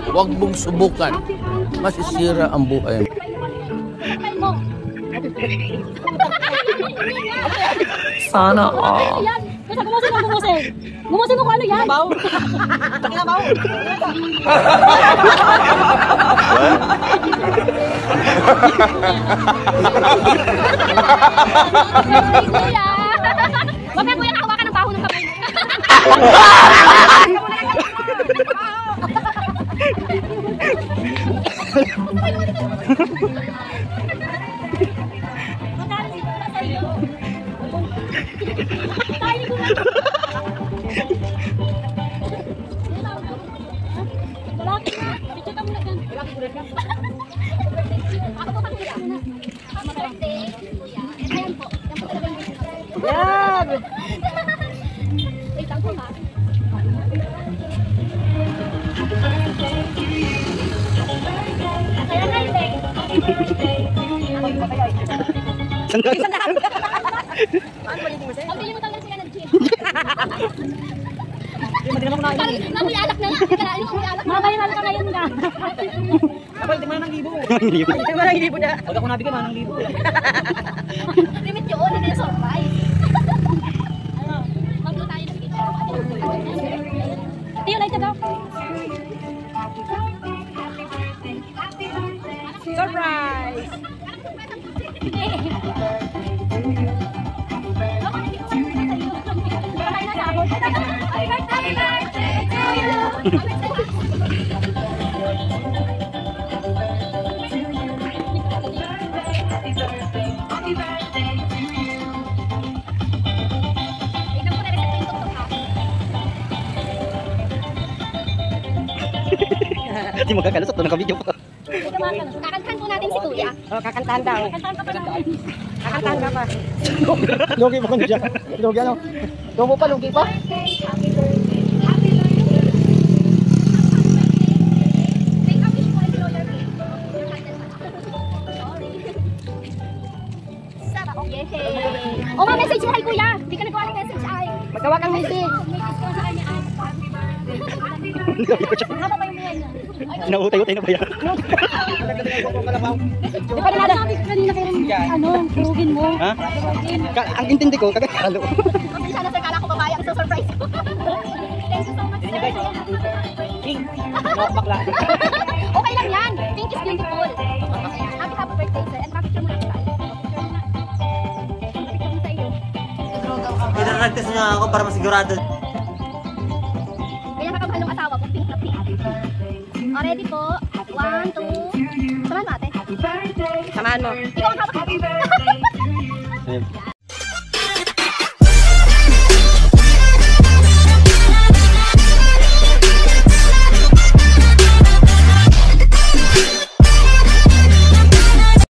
Huwag mong subukan. Masisira ang buhay mo. Sana all. Gumusin mo kung ano yan. Baw. Takina baw. Wag na kuya, nakawa ka ng baho ng kamay. Yan. Wait lang po ha. Kaya na yun eh. Ang bili mo talaga sila ng gym. Namuyalak na nga. Mamayaman ka ngayon na. Kapal, di mo na ng libo. Di mo na ng libo na. Pag ako nabigay, mga ng libo. Limit yun, hindi na surprise. Maglo tayo ng picture. Tiyo, light na daw. Surprise! Hindi mo kakalusot doon, naka-video pa. Kakantahan po natin si Kuya. Oh, kakantahan daw. Kakantahan ka pa namin. Kakantahan ka pa. Lugi pa ko niya. Lugi ano? Lugi pa, lugi pa. Oh, message mo kay Kuya. Hindi ka nagawa ng message ay. Magawa kang message. Message ko sa kanya ay. Ano ba yung yan? Nautay-utay na ba yan? Di pa rin natin kanina kayo ano, turugin mo. Ha? Ang intindi ko, kagakalo. Kasi sana sir, kala ko babae ang surprise ko. Thank you so much sir. King, bakla. Okay lang yan. Pink is beautiful. Happy birthday sir. And pa-picture mo lang tayo. Picture mo sa iyo. Pinaragtas niya ako para masigurado. Kaya kakamahal ng asawa ko, pink na pink. O, ready po? 1, 2. Samahan mo ate. Samahan mo. Ikaw ang hawak.